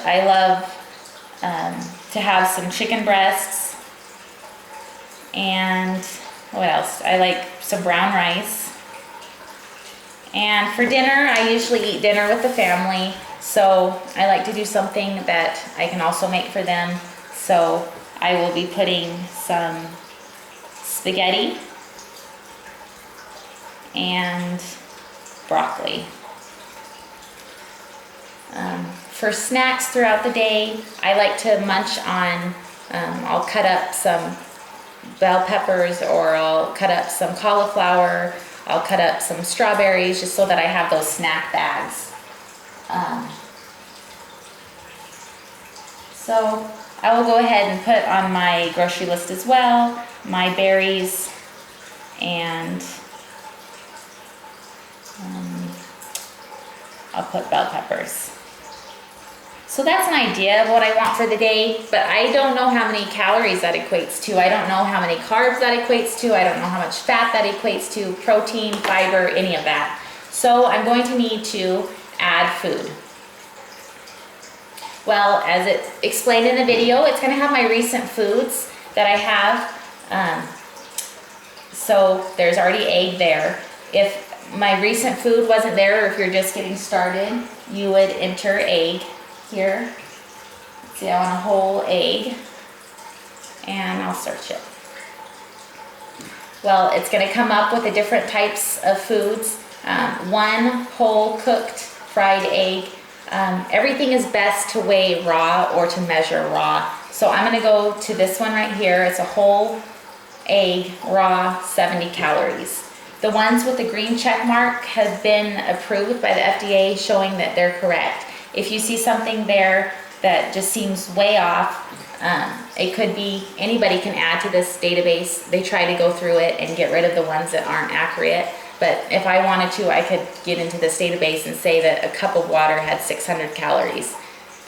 I love to have some chicken breasts, and what else? I like some brown rice. And for dinner, I usually eat dinner with the family, so I like to do something that I can also make for them. So I will be putting some spaghetti and broccoli. For snacks throughout the day, I like to munch on, I'll cut up some bell peppers, or I'll cut up some cauliflower, I'll cut up some strawberries, just so that I have those snack bags. So I will go ahead and put on my grocery list as well, my berries, and I'll put bell peppers. So that's an idea of what I want for the day, but I don't know how many calories that equates to. I don't know how many carbs that equates to. I don't know how much fat that equates to, protein, fiber, any of that. So I'm going to need to add food. Well, as it explained in the video, it's going to have my recent foods that I have. So there's already egg there. If my recent food wasn't there, or if you're just getting started, you would enter egg here. See, I want a whole egg, and I'll search it. Well, it's going to come up with the different types of foods. One whole cooked fried egg. Everything is best to weigh raw or to measure raw. So I'm going to go to this one right here. It's a whole egg, raw, 70 calories. The ones with the green check mark have been approved by the FDA, showing that they're correct. If you see something there that just seems way off, it could be, anybody can add to this database. They try to go through it and get rid of the ones that aren't accurate. But if I wanted to, I could get into this database and say that a cup of water had 600 calories,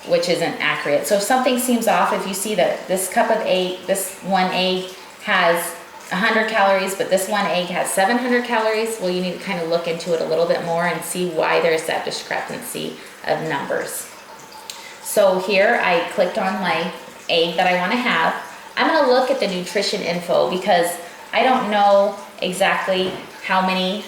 which isn't accurate. So if something seems off, if you see that this cup of egg, this one egg has 100 calories, but this one egg has 700 calories, well, you need to kind of look into it a little bit more and see why there's that discrepancy of numbers. So here I clicked on my egg that I want to have. I'm going to look at the nutrition info because I don't know exactly how many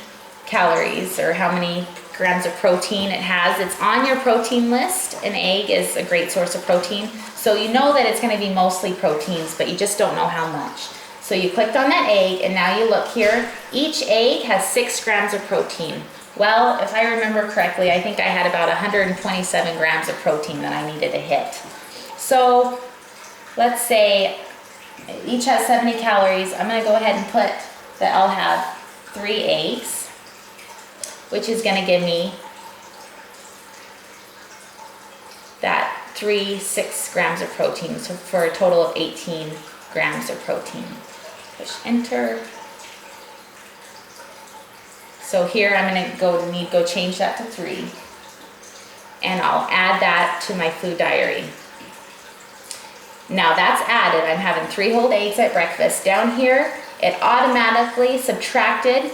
calories or how many grams of protein it has. It's on your protein list. An egg is a great source of protein, so you know that it's going to be mostly proteins, but you just don't know how much. So you clicked on that egg, and now you look here. Each egg has 6 grams of protein. Well, if I remember correctly, I think I had about 127 grams of protein that I needed to hit. So let's say each has 70 calories. I'm going to go ahead and put that I'll have 3 eggs, which is going to give me that 6 grams of protein, so for a total of 18 grams of protein. Push enter. So here I'm going to go change that to 3, and I'll add that to my food diary. Now that's added. I'm having 3 whole eggs at breakfast. Down here, it automatically subtracted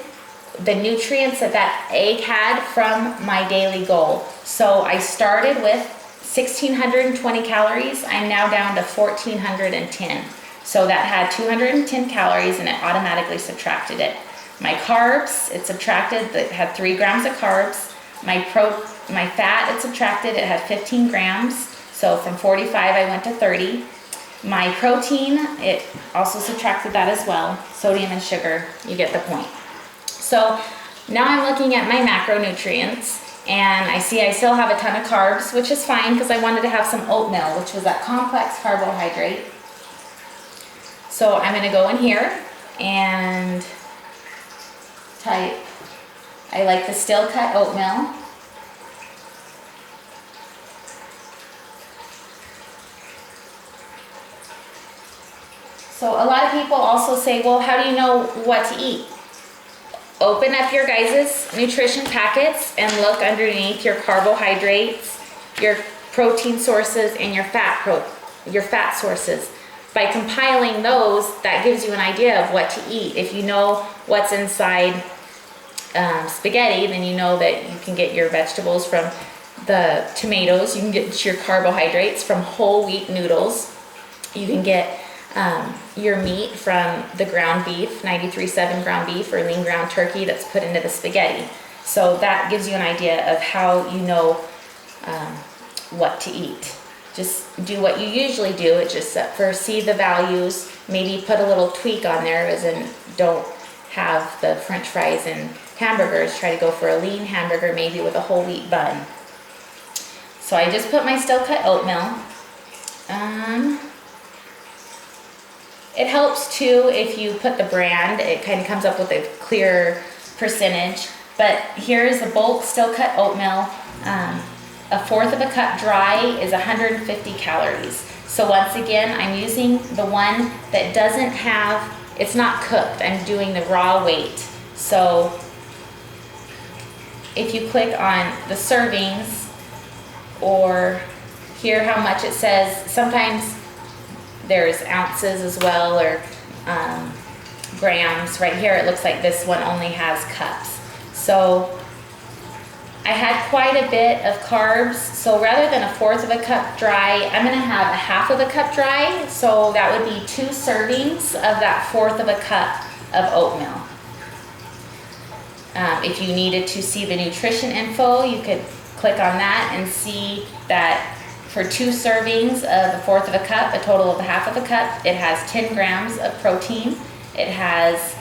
the nutrients that that egg had from my daily goal. So I started with 1,620 calories. I'm now down to 1,410. So that had 210 calories, and it automatically subtracted it. My carbs, it subtracted, that had 3 grams of carbs. My fat, it subtracted, it had 15 grams. So from 45, I went to 30. My protein, it also subtracted that as well. Sodium and sugar, you get the point. So now I'm looking at my macronutrients, and I see I still have a ton of carbs, which is fine because I wanted to have some oatmeal, which was that complex carbohydrate. So I'm going to go in here and type, I like the still cut oatmeal. So a lot of people also say, well, how do you know what to eat? Open up your guys' nutrition packets and look underneath your carbohydrates, your protein sources, and your fat sources. By compiling those, that gives you an idea of what to eat. If you know what's inside spaghetti, then you know that you can get your vegetables from the tomatoes. You can get your carbohydrates from whole wheat noodles. You can get your meat from the ground beef, 93.7 ground beef or lean ground turkey that's put into the spaghetti. So that gives you an idea of how you know what to eat. Just do what you usually do. It's just for see the values, maybe put a little tweak on there, as in don't have the French fries and hamburgers. Try to go for a lean hamburger, maybe with a whole wheat bun. So I just put my steel cut oatmeal. It helps too if you put the brand. It kind of comes up with a clear percentage. But here's the bulk steel cut oatmeal. A fourth of a cup dry is 150 calories. So once again, I'm using the one that doesn't have, it's not cooked. I'm doing the raw weight. So if you click on the servings or hear how much it says, sometimes there's ounces as well, or grams. Right here it looks like this one only has cups. So I had quite a bit of carbs, so rather than a fourth of a cup dry, I'm gonna have a half of a cup dry, so that would be 2 servings of that fourth of a cup of oatmeal. If you needed to see the nutrition info, you could click on that and see that for 2 servings of a fourth of a cup, a total of a half of a cup, it has 10 grams of protein. It has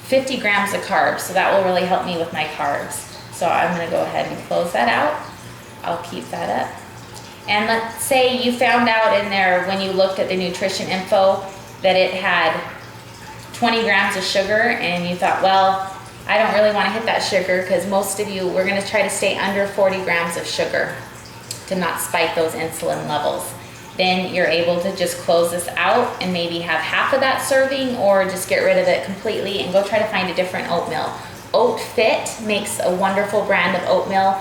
50 grams of carbs, so that will really help me with my carbs. So I'm gonna go ahead and close that out. I'll keep that up. And let's say you found out in there when you looked at the nutrition info that it had 20 grams of sugar, and you thought, well, I don't really want to hit that sugar, because most of you, we're going to try to stay under 40 grams of sugar to not spike those insulin levels. Then you're able to just close this out and maybe have half of that serving, or just get rid of it completely and go try to find a different oatmeal. Oat Fit makes a wonderful brand of oatmeal.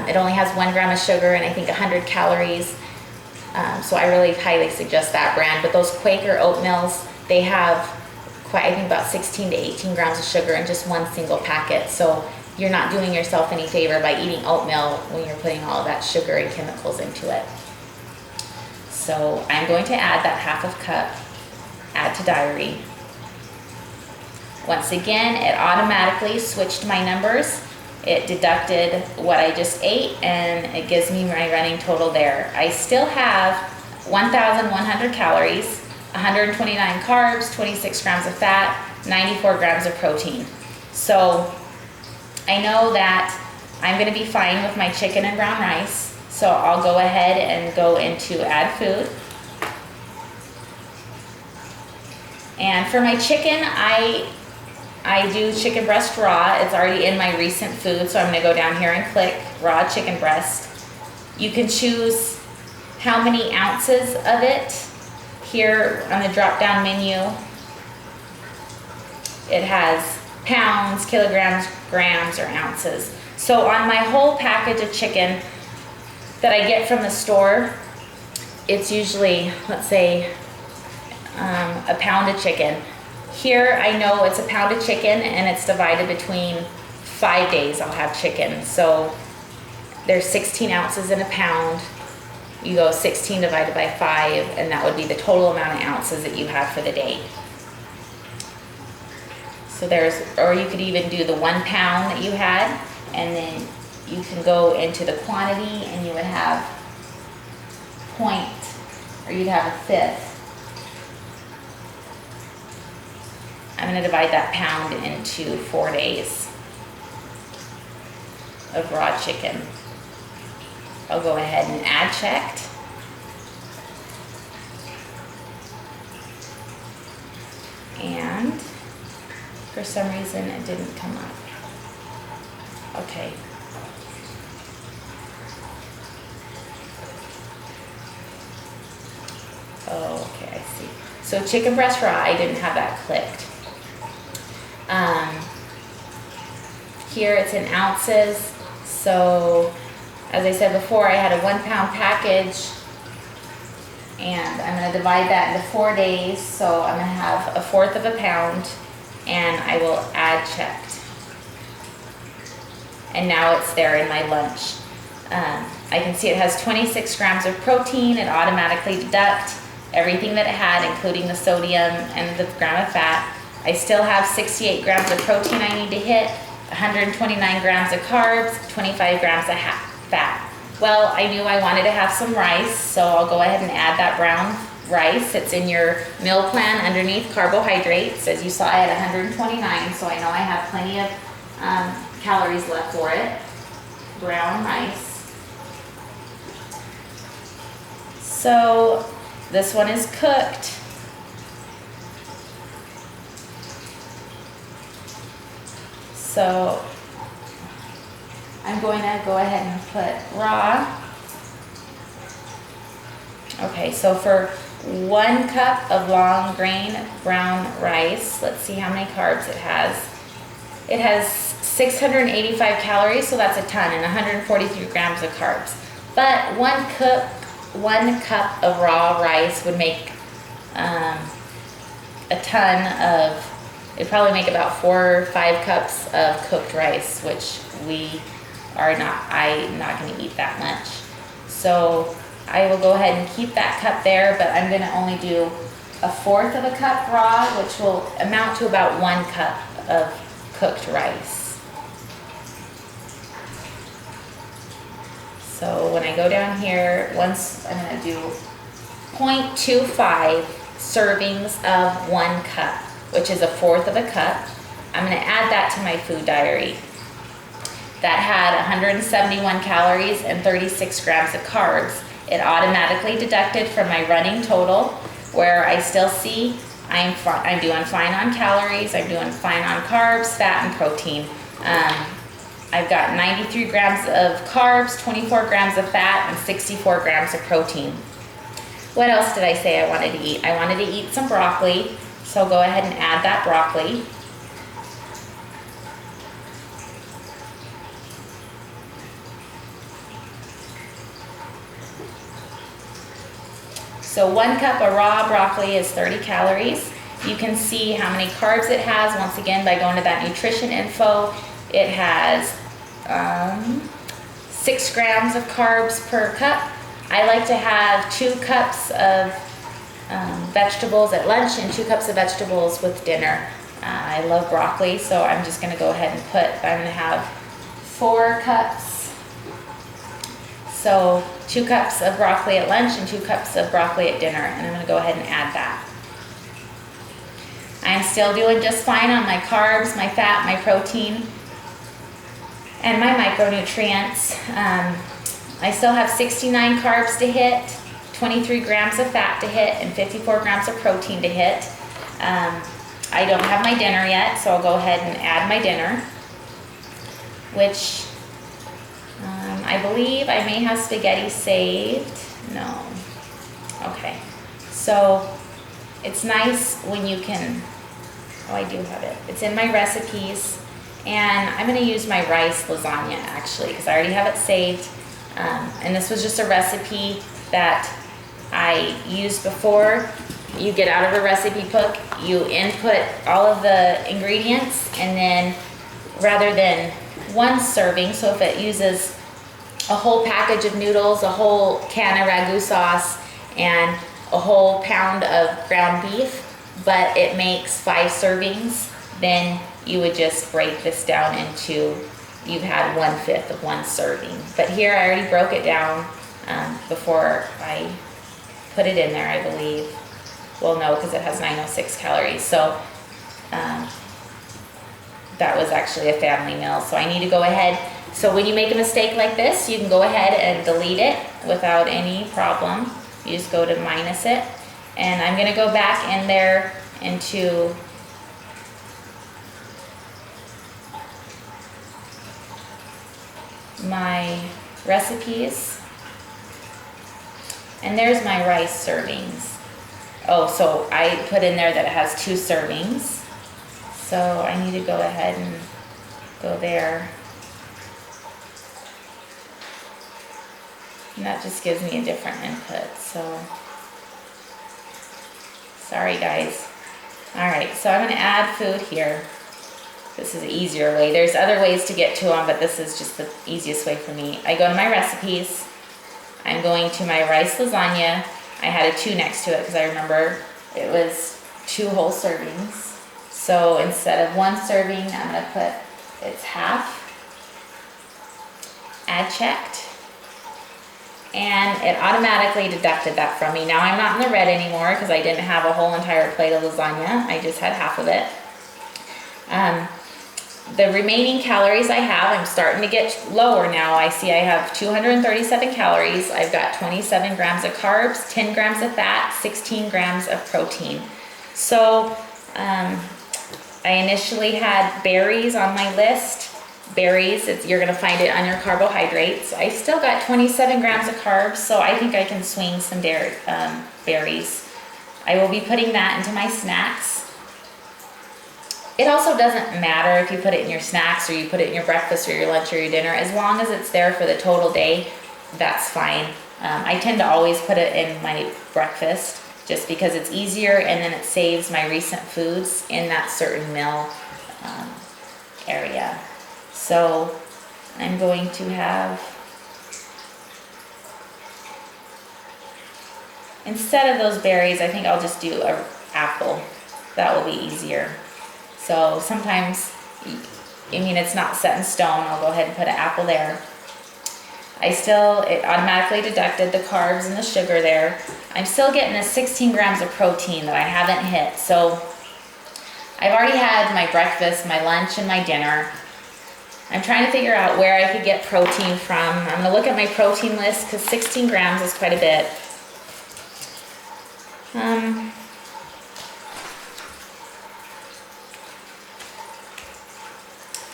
It only has 1 gram of sugar and I think 100 calories. So I really highly suggest that brand. But those Quaker oatmeals, they have I think about 16 to 18 grams of sugar in just one single packet. So you're not doing yourself any favor by eating oatmeal when you're putting all of that sugar and chemicals into it. So I'm going to add that half of cup, add to diary. Once again, it automatically switched my numbers. It deducted what I just ate, and it gives me my running total there. I still have 1,100 calories, 129 carbs, 26 grams of fat, 94 grams of protein. So I know that I'm going to be fine with my chicken and brown rice. So I'll go ahead and go into add food. And for my chicken, I do chicken breast raw. It's already in my recent food, so I'm going to go down here and click raw chicken breast. You can choose how many ounces of it. Here on the drop-down menu, it has pounds, kilograms, grams, or ounces. So on my whole package of chicken that I get from the store, it's usually, let's say, a pound of chicken. Here I know it's a pound of chicken, and it's divided between 5 days I'll have chicken. So there's 16 ounces in a pound. You go 16 divided by 5, and that would be the total amount of ounces that you have for the day. So or you could even do the 1 pound that you had, and then you can go into the quantity, and you would have you'd have a fifth. I'm going to divide that pound into 4 days of raw chicken. I'll go ahead and add checked. And for some reason it didn't come up. Okay. Oh, okay, I see. So chicken breast raw, I didn't have that clicked. Here it's in ounces. So as I said before, I had a 1 pound package, and I'm going to divide that into 4 days. So I'm going to have a fourth of a pound, and I will add checked. and now it's there in my lunch. I can see it has 26 grams of protein. It automatically deducts everything that it had, including the sodium and the gram of fat. I still have 68 grams of protein I need to hit, 129 grams of carbs, 25 grams of fat. Well, I knew I wanted to have some rice, so I'll go ahead and add that brown rice. It's in your meal plan underneath carbohydrates. As you saw, I had 129, so I know I have plenty of calories left for it. Brown rice. So this one is cooked. So I'm going to go ahead and put raw. Okay, so for 1 cup of long grain brown rice, let's see how many carbs it has. It has 685 calories, so that's a ton, and 143 grams of carbs. But 1 cup of raw rice would make a ton of, it'd probably make about 4 or 5 cups of cooked rice, which I'm not going to eat that much. So I will go ahead and keep that cup there, but I'm going to only do 1/4 of a cup raw, which will amount to about 1 cup of cooked rice. So when I go down here, once I'm going to do 0.25 servings of 1 cup, which is 1/4 of a cup. I'm going to add that to my food diary. That had 171 calories and 36 grams of carbs. It automatically deducted from my running total, where I still see I'm doing fine on calories, I'm doing fine on carbs, fat, and protein. I've got 93 grams of carbs, 24 grams of fat, and 64 grams of protein. What else did I say I wanted to eat? I wanted to eat some broccoli, so I'll go ahead and add that broccoli. So 1 cup of raw broccoli is 30 calories. You can see how many carbs it has, once again, by going to that nutrition info. It has 6 grams of carbs per cup. I like to have 2 cups of vegetables at lunch and 2 cups of vegetables with dinner. I love broccoli, so I'm just going to go ahead and I'm going to have 4 cups. So 2 cups of broccoli at lunch and 2 cups of broccoli at dinner, and I'm going to go ahead and add that. I'm still doing just fine on my carbs, my fat, my protein, and my micronutrients. I still have 69 carbs to hit, 23 grams of fat to hit, and 54 grams of protein to hit. I don't have my dinner yet, so I'll go ahead and add my dinner, which I believe I may have spaghetti saved. No. Okay. So it's nice when you can, oh, I do have it. It's in my recipes, and I'm going to use my rice lasagna actually, because I already have it saved. And this was just a recipe that I used before. You get out of a recipe book, you input all of the ingredients, and then rather than 1 serving, so if it uses a whole package of noodles, a whole can of ragu sauce, and a whole pound of ground beef, but it makes 5 servings, then you would just break this down into, you've had 1/5 of 1 serving. But here I already broke it down before I put it in there, I believe. Well, no, because it has 906 calories. So that was actually a family meal. So I need to go ahead. So when you make a mistake like this, you can go ahead and delete it without any problem. You just go to minus it. And I'm going to go back in there into my recipes. And there's my rice servings. Oh, so I put in there that it has 2 servings. So I need to go ahead and go there. And that just gives me a different input, so sorry guys. All right, so I'm gonna add food here. This is the easier way. There's other ways to get to them, but this is just the easiest way for me. I go to my recipes. I'm going to my rice lasagna. I had a 2 next to it because I remember it was 2 whole servings. So instead of 1 serving, I'm gonna put, it's half. Add checked. And it automatically deducted that from me. Now I'm not in the red anymore because I didn't have a whole entire plate of lasagna. I just had half of it. The remaining calories I have, I'm starting to get lower now. I see I have 237 calories. I've got 27 grams of carbs, 10 grams of fat, 16 grams of protein. So I initially had berries on my list. Berries, you're gonna find it on your carbohydrates. I still got 27 grams of carbs, so I think I can swing some berries. I will be putting that into my snacks. It also doesn't matter if you put it in your snacks or you put it in your breakfast or your lunch or your dinner. As long as it's there for the total day, that's fine. I tend to always put it in my breakfast just because it's easier, and then it saves my recent foods in that certain meal area. So I'm going to have, instead of those berries, I think I'll just do an apple. That will be easier. So sometimes, I mean, it's not set in stone. I'll go ahead and put an apple there. It automatically deducted the carbs and the sugar there. I'm still getting the 16 grams of protein that I haven't hit. So I've already had my breakfast, my lunch, and my dinner. I'm trying to figure out where I could get protein from. I'm gonna look at my protein list because 16 grams is quite a bit.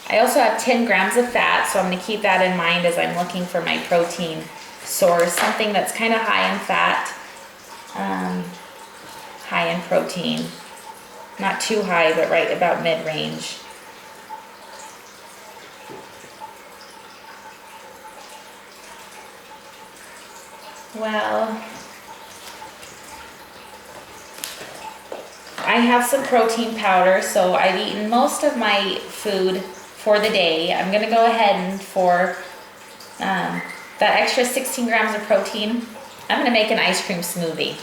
I also have 10 grams of fat, so I'm gonna keep that in mind as I'm looking for my protein source, something that's kind of high in fat, high in protein. Not too high, but right about mid-range. Well, I have some protein powder, so I've eaten most of my food for the day. I'm gonna go ahead and for that extra 16 grams of protein, I'm gonna make an ice cream smoothie.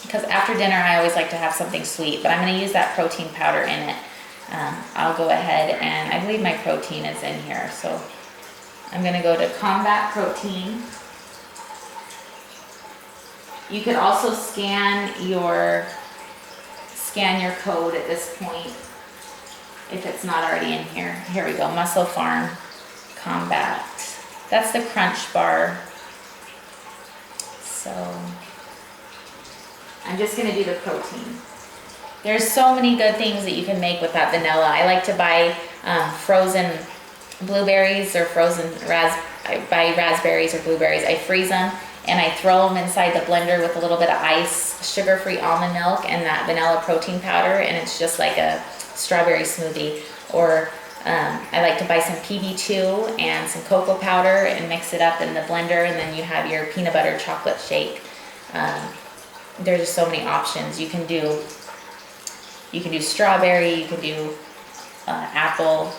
Because after dinner, I always like to have something sweet, but I'm gonna use that protein powder in it. I'll go ahead, and I believe my protein is in here, so I'm gonna go to Combat Protein. You could also scan your code at this point if it's not already in here. Here we go, Muscle Farm Combat. That's the crunch bar. So I'm just gonna do the protein. There's so many good things that you can make with that vanilla. I like to buy frozen blueberries or I buy raspberries or blueberries. I freeze them and I throw them inside the blender with a little bit of ice, sugar-free almond milk, and that vanilla protein powder, and it's just like a strawberry smoothie. Or I like to buy some PB2 and some cocoa powder and mix it up in the blender, and then you have your peanut butter chocolate shake. There's just so many options. You can do strawberry, you can do apple,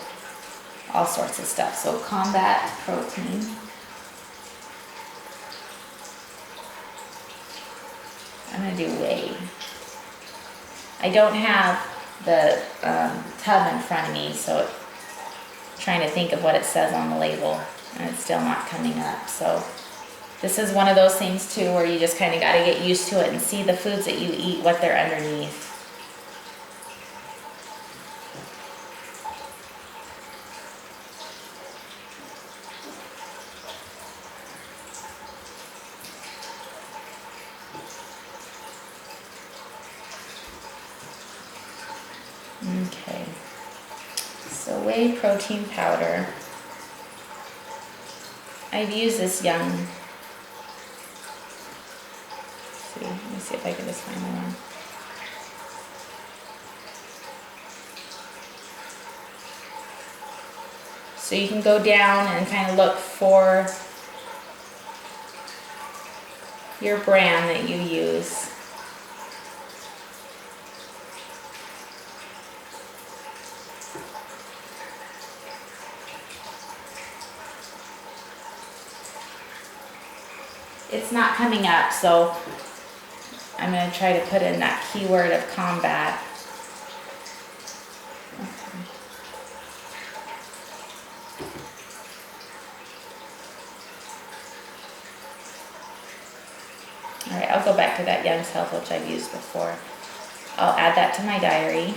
all sorts of stuff. So Combat Protein. I'm gonna do whey. I don't have the tub in front of me, so I'm trying to think of what it says on the label, and it's still not coming up. So this is one of those things too where you just kind of got to get used to it and see the foods that you eat, what they're underneath. Okay, so whey protein powder. I've used this young, let me see if I can just find the one. So you can go down and kind of look for your brand that you use. it's not coming up, so I'm gonna try to put in that keyword of combat. All right, I'll go back to that Young's Health, which I've used before. I'll add that to my diary.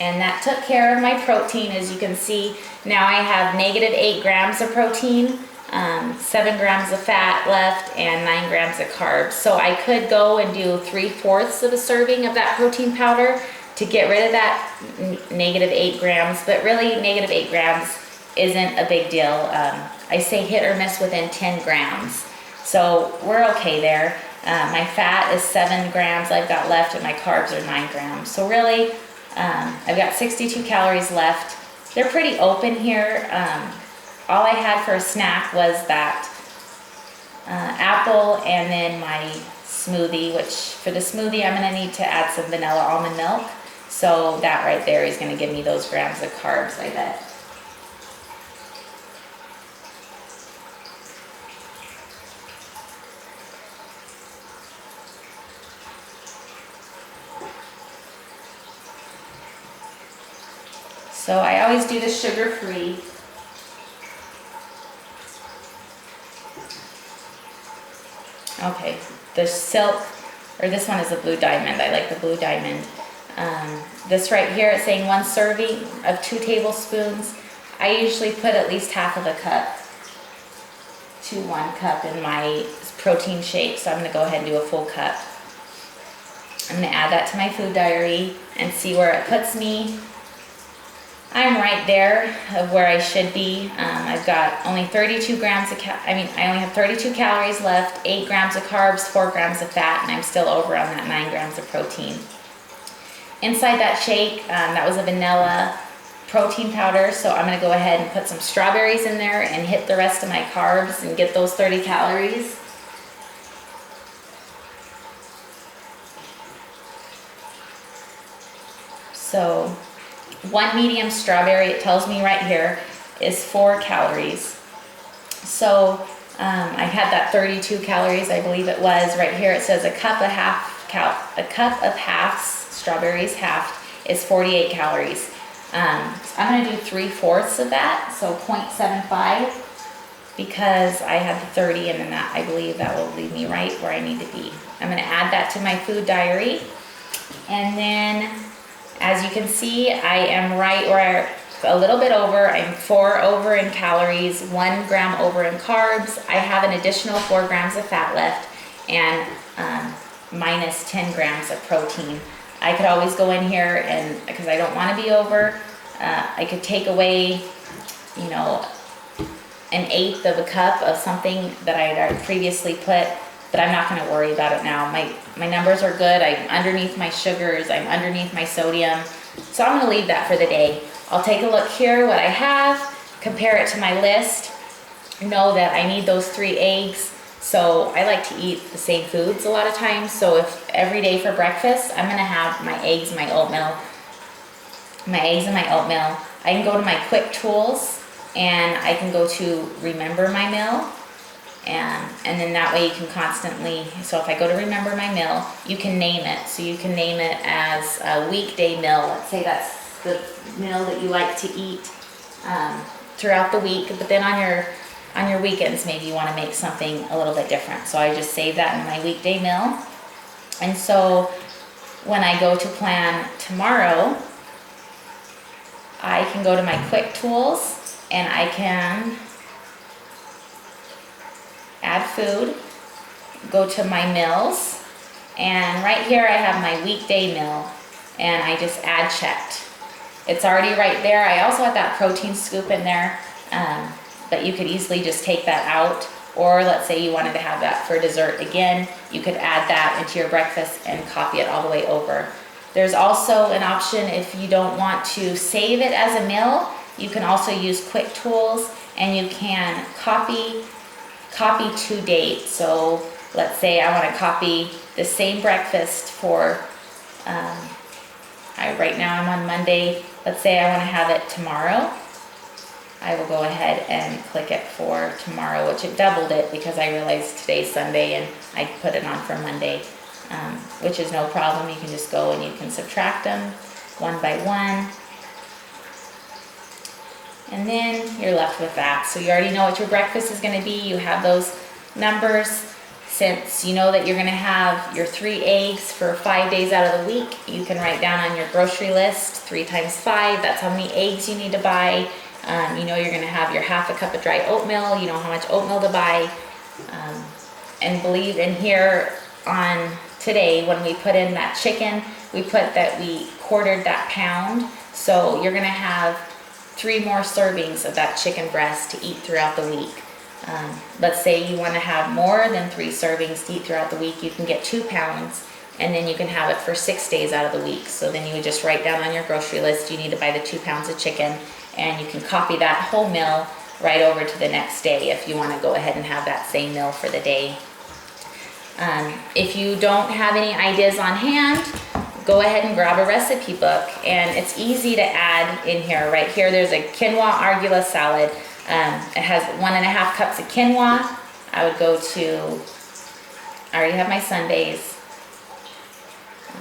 And that took care of my protein. As you can see, now I have -8 grams of protein, 7 grams of fat left, and 9 grams of carbs. So I could go and do 3/4 of a serving of that protein powder to get rid of that -8 grams, but really -8 grams isn't a big deal. I say hit or miss within 10 grams. So we're okay there. My fat is 7 grams I've got left, and my carbs are 9 grams. So really, I've got 62 calories left. They're pretty open here. All I had for a snack was that apple and then my smoothie, which for the smoothie I'm gonna need to add some vanilla almond milk. So that right there is gonna give me those grams of carbs, I bet. So I always do the sugar-free. Okay, the silk, or this one is a blue diamond. I like the blue diamond. This right here, it's saying 1 serving of 2 tablespoons. I usually put at least half of a cup to 1 cup in my protein shake, so I'm gonna go ahead and do a full cup. I'm gonna add that to my food diary and see where it puts me. I'm right there of where I should be. I've got only 32 grams of I only have 32 calories left, 8 grams of carbs, 4 grams of fat, and I'm still over on that 9 grams of protein. Inside that shake, that was a vanilla protein powder, so I'm gonna go ahead and put some strawberries in there and hit the rest of my carbs and get those 30 calories. So 1 medium strawberry, it tells me right here, is 4 calories. So I had that 32 calories, I believe it was. Right here it says a cup of halves, strawberries halved, is 48 calories. I'm gonna do 3/4 of that, so 0.75, because I had the 30, and then that, I believe that will leave me right where I need to be. I'm gonna add that to my food diary, and then as you can see, I am right where a little bit over. I'm 4 over in calories, 1 gram over in carbs. I have an additional 4 grams of fat left, and minus 10 grams of protein. I could always go in here, and because I don't want to be over, I could take away, you know, 1/8 of a cup of something that I had previously put, but I'm not going to worry about it now. My numbers are good. I'm underneath my sugars. I'm underneath my sodium. So I'm going to leave that for the day. I'll take a look here what I have, compare it to my list, know that I need those 3 eggs. So I like to eat the same foods a lot of times. So if every day for breakfast, I'm going to have my eggs, my oatmeal, my eggs and my oatmeal. I can go to my quick tools, and I can go to remember my meal. And then that way you can constantly, so if I go to remember my meal, you can name it. So you can name it as a weekday meal. Let's say that's the meal that you like to eat throughout the week. But then on your weekends, maybe you want to make something a little bit different. So I just save that in my weekday meal. And so when I go to plan tomorrow, I can go to my quick tools, and I can add food, go to my meals, and right here I have my weekday meal, and I just add checked. It's already right there. I also have that protein scoop in there, but you could easily just take that out, or let's say you wanted to have that for dessert again, you could add that into your breakfast and copy it all the way over. There's also an option if you don't want to save it as a meal, you can also use quick tools, and you can copy to date. So let's say I want to copy the same breakfast for, right now I'm on Monday, let's say I want to have it tomorrow. I will go ahead and click it for tomorrow, which it doubled it because I realized today's Sunday and I put it on for Monday, which is no problem. You can just go and you can subtract them one by one. And then you're left with that. So you already know what your breakfast is going to be. You have those numbers. Since you know that you're going to have your 3 eggs for 5 days out of the week, you can write down on your grocery list 3 times 5. That's how many eggs you need to buy. You know you're going to have your half a cup of dry oatmeal. You know how much oatmeal to buy. And believe in here on today, when we put in that chicken, we put that we quartered that pound. So you're going to have 3 more servings of that chicken breast to eat throughout the week. Let's say you want to have more than 3 servings to eat throughout the week, you can get 2 pounds and then you can have it for 6 days out of the week. So then you would just write down on your grocery list, you need to buy the 2 pounds of chicken, and you can copy that whole meal right over to the next day if you want to go ahead and have that same meal for the day. If you don't have any ideas on hand, go ahead and grab a recipe book, and it's easy to add in here. Right here there's a quinoa arugula salad. It has 1.5 cups of quinoa. I would go to, I already have my Sundays.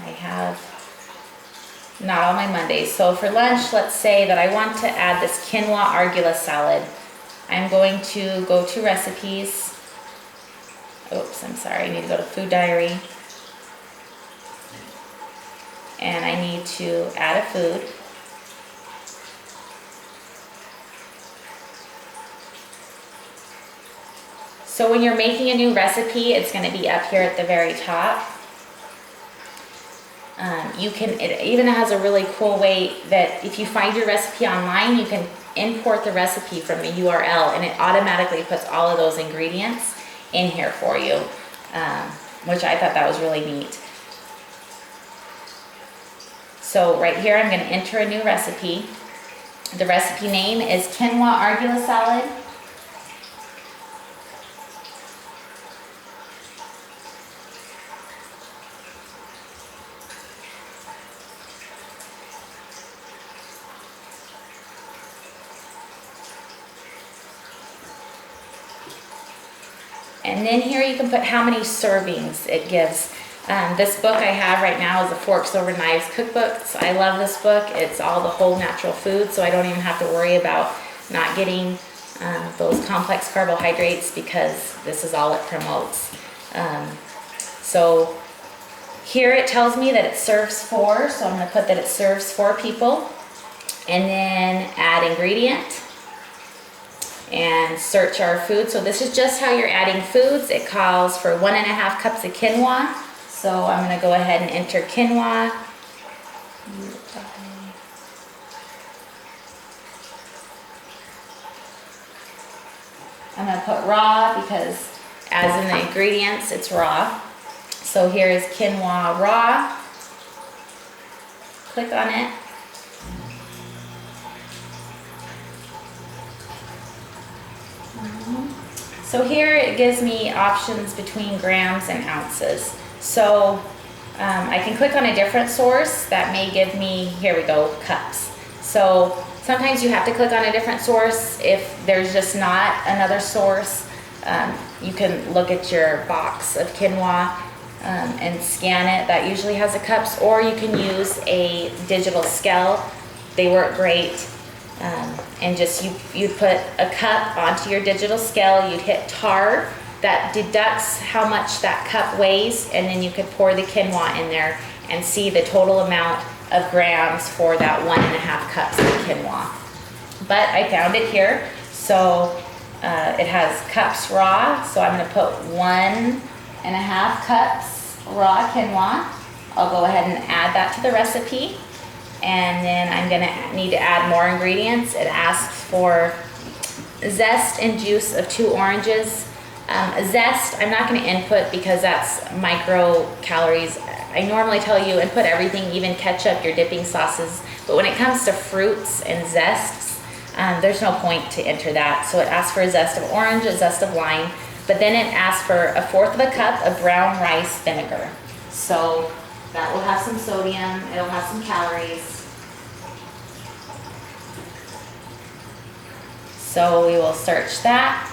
I have not all my Mondays. So for lunch, let's say that I want to add this quinoa arugula salad. I'm going to go to recipes. Oops, I'm sorry, I need to go to food diary. And I need to add a food. So when you're making a new recipe, it's going to be up here at the very top. It even has a really cool way that if you find your recipe online, you can import the recipe from a URL and it automatically puts all of those ingredients in here for you, which I thought that was really neat. So right here, I'm going to enter a new recipe. The recipe name is quinoa arugula salad. And then here you can put how many servings it gives. This book I have right now is the Forks Over Knives cookbook. So I love this book. It's all the whole natural food, so I don't even have to worry about not getting those complex carbohydrates because this is all it promotes. So here it tells me that it serves 4, so I'm going to put that it serves 4 people. And then add ingredient. And search our food. So this is just how you're adding foods. It calls for 1.5 cups of quinoa. So I'm going to go ahead and enter quinoa. I'm going to put raw because as in the ingredients, it's raw. So here is quinoa raw. Click on it. So here it gives me options between grams and ounces. So I can click on a different source that may give me, here we go, cups. So sometimes you have to click on a different source if there's just not another source. You can look at your box of quinoa and scan it. That usually has the cups, or you can use a digital scale. They work great. And just you'd put a cup onto your digital scale, you'd hit tar, that deducts how much that cup weighs, and then you could pour the quinoa in there and see the total amount of grams for that 1.5 cups of quinoa. But I found it here, so it has cups raw, so I'm going to put 1.5 cups raw quinoa. I'll go ahead and add that to the recipe. And then I'm gonna need to add more ingredients. It asks for zest and juice of 2 oranges. Zest, I'm not gonna input because that's micro calories. I normally tell you input everything, even ketchup, your dipping sauces. But when it comes to fruits and zests, there's no point to enter that. So it asks for a zest of orange, a zest of lime, but then it asks for 1/4 cup of brown rice vinegar. So that will have some sodium, it'll have some calories. So we will search that.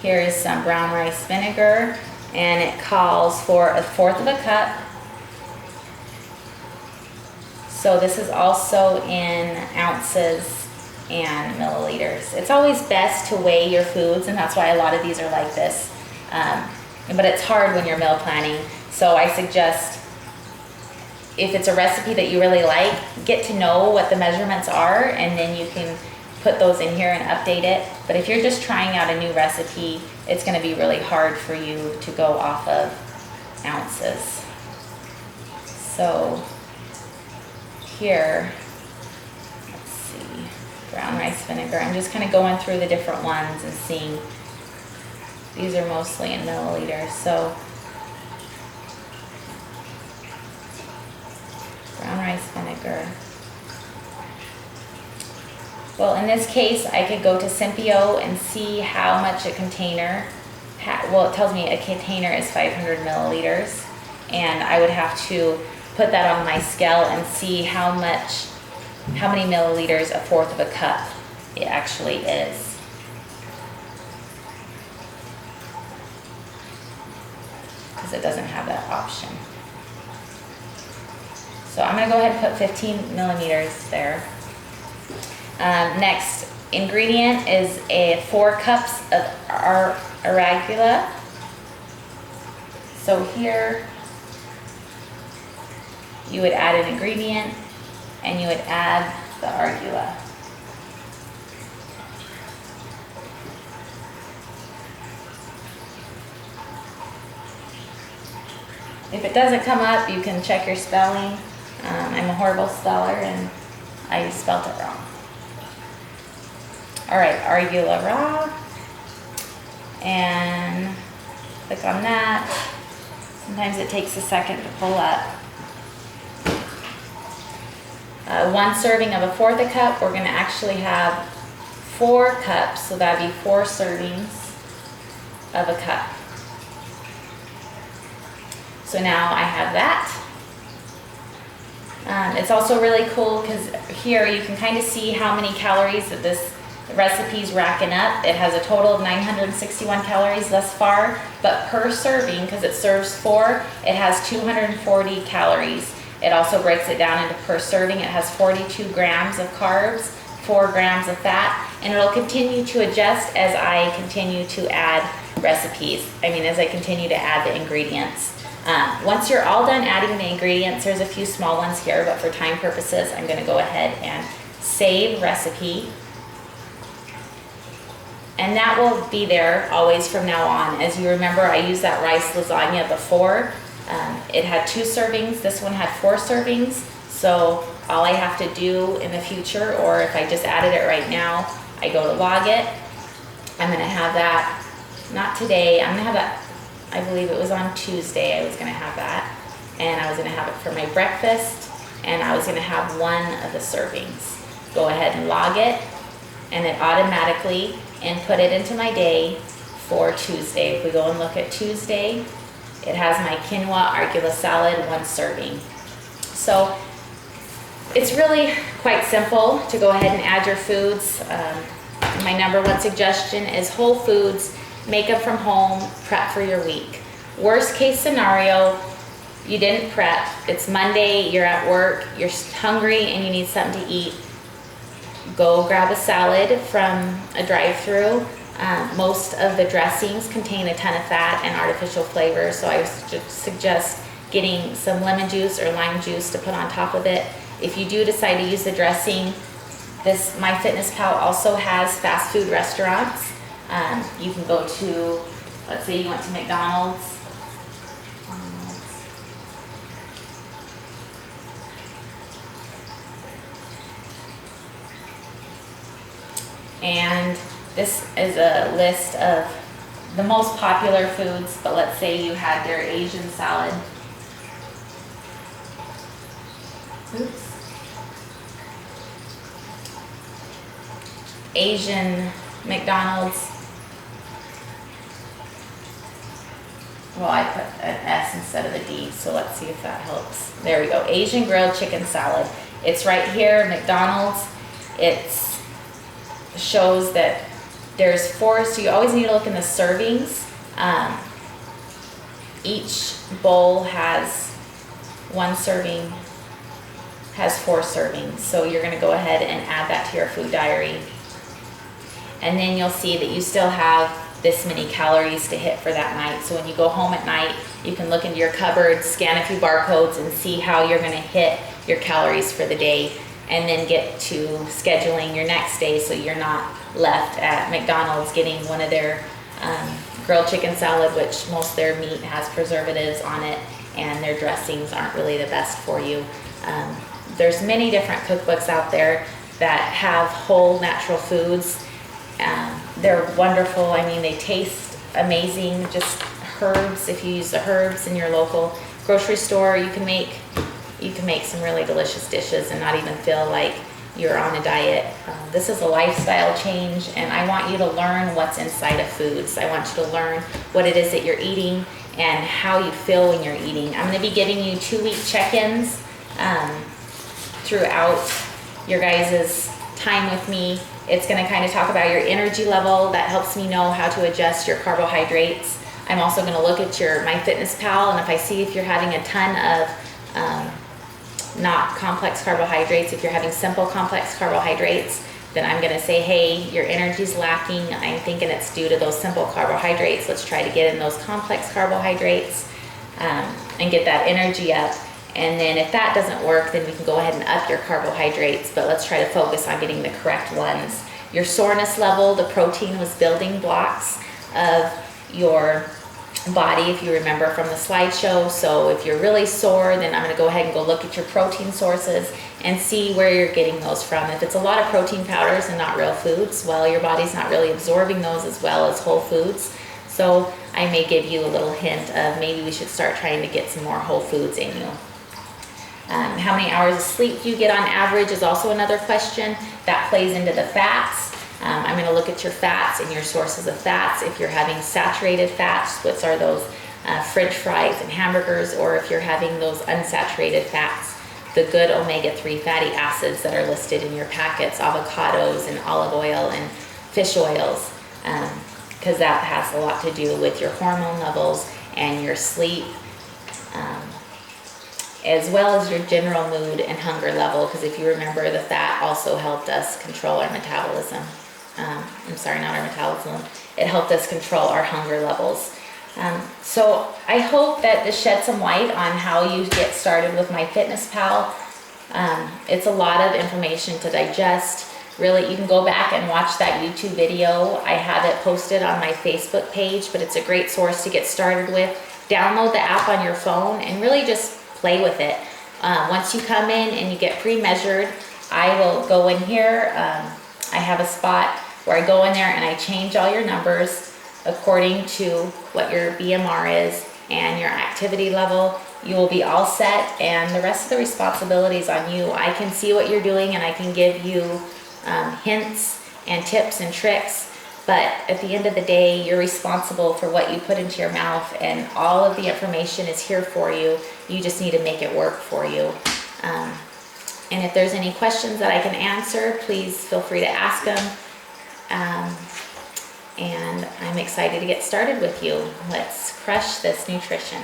Here is some brown rice vinegar, and it calls for 1/4 of a cup. So this is also in ounces and milliliters. It's always best to weigh your foods, and that's why a lot of these are like this. But it's hard when you're meal planning. So I suggest, if it's a recipe that you really like, get to know what the measurements are, and then you can put those in here and update it. But if you're just trying out a new recipe, it's going to be really hard for you to go off of ounces. So here, let's see, brown rice vinegar. I'm just kind of going through the different ones and seeing. These are mostly in milliliters. So brown rice vinegar. Well, in this case, I could go to Simpio and see how much a container, well, it tells me a container is 500 milliliters, and I would have to put that on my scale and see how many milliliters 1/4 of a cup it actually is. Because it doesn't have that option. So I'm gonna go ahead and put 15 millimeters there. Next ingredient is 4 cups of arugula. So here you would add an ingredient and you would add the arugula. If it doesn't come up, you can check your spelling. I'm a horrible speller and I spelled it wrong. All right, arugula raw, and click on that. Sometimes it takes a second to pull up. 1 serving of 1/4 a cup. We're going to actually have 4 cups, so that'd be 4 servings of a cup. So now I have that. It's also really cool because here you can kind of see how many calories that this recipe's racking up. It has a total of 961 calories thus far, but per serving, because it serves 4, it has 240 calories. It also breaks it down into per serving. It has 42 grams of carbs, 4 grams of fat, and it'll continue to adjust as I continue to add as I continue to add the ingredients. Once you're all done adding the ingredients, there's a few small ones here, but for time purposes, I'm going to go ahead and save recipe. And that will be there always from now on. As you remember, I used that rice lasagna before. It had 2 servings. This one had 4 servings. So all I have to do in the future, or if I just added it right now, I go to log it. I'm going to have that, not today, I'm going to have that, I believe it was on Tuesday I was going to have that. And I was going to have it for my breakfast, and I was going to have 1 of the servings. Go ahead and log it, and it automatically input it into my day for Tuesday. If we go and look at Tuesday, it has my quinoa arugula salad, 1 serving. So it's really quite simple to go ahead and add your foods. My number 1 suggestion is whole foods, make up from home, prep for your week. Worst case scenario, you didn't prep. It's Monday, you're at work, you're hungry and you need something to eat. Go grab a salad from a drive-through. Most of the dressings contain a ton of fat and artificial flavor, so I suggest getting some lemon juice or lime juice to put on top of it. If you do decide to use the dressing, this MyFitnessPal also has fast food restaurants. You can go to, let's say you went to McDonald's. And this is a list of the most popular foods, but let's say you had their Asian salad. Oops. Asian McDonald's. Well, I put an S instead of a D, so let's see if that helps. There we go, Asian grilled chicken salad. It's right here, McDonald's. It's shows that there's 4, so you always need to look in the servings. Each bowl has 1 serving, has 4 servings. So you're gonna go ahead and add that to your food diary. And then you'll see that you still have this many calories to hit for that night. So when you go home at night, you can look into your cupboard, scan a few barcodes, and see how you're gonna hit your calories for the day, and then get to scheduling your next day so you're not left at McDonald's getting one of their grilled chicken salad, which most of their meat has preservatives on it, and their dressings aren't really the best for you. There's many different cookbooks out there that have whole natural foods. They're wonderful. I mean, they taste amazing. Just herbs. If you use the herbs in your local grocery store, you can make some really delicious dishes and not even feel like you're on a diet. This is a lifestyle change, and I want you to learn what's inside of foods. I want you to learn what it is that you're eating and how you feel when you're eating. I'm going to be giving you 2-week check-ins throughout your guys' time with me. It's going to kind of talk about your energy level. That helps me know how to adjust your carbohydrates. I'm also going to look at your MyFitnessPal, and if I see if you're having a ton of not complex carbohydrates, if you're having simple complex carbohydrates, then I'm going to say, hey, your energy's lacking. I'm thinking it's due to those simple carbohydrates. Let's try to get in those complex carbohydrates and get that energy up. And then if that doesn't work, then we can go ahead and up your carbohydrates, but let's try to focus on getting the correct ones. Your soreness level, the protein was building blocks of your body, if you remember from the slideshow. So if you're really sore, then I'm going to go ahead and go look at your protein sources and see where you're getting those from. If it's a lot of protein powders and not real foods, well, your body's not really absorbing those as well as whole foods. So I may give you a little hint of maybe we should start trying to get some more whole foods in you. How many hours of sleep do you get on average is also another question that plays into the fats. I'm going to look at your fats and your sources of fats. If you're having saturated fats, which are those French fries and hamburgers, or if you're having those unsaturated fats, the good omega-3 fatty acids that are listed in your packets, avocados and olive oil and fish oils, because that has a lot to do with your hormone levels and your sleep, as well as your general mood and hunger level, because if you remember, the fat also helped us control our metabolism. I'm sorry, not our metabolism. It helped us control our hunger levels. So I hope that this shed some light on how you get started with MyFitnessPal. It's a lot of information to digest. Really, you can go back and watch that YouTube video. I have it posted on my Facebook page, but it's a great source to get started with. Download the app on your phone and really just play with it. Once you come in and you get pre-measured, I will go in here. I have a spot where I go in there and I change all your numbers according to what your BMR is and your activity level. You will be all set, and the rest of the responsibility is on you. I can see what you're doing and I can give you hints and tips and tricks, but at the end of the day, you're responsible for what you put into your mouth, and all of the information is here for you. You just need to make it work for you. And if there's any questions that I can answer, please feel free to ask them. And I'm excited to get started with you. Let's crush this nutrition.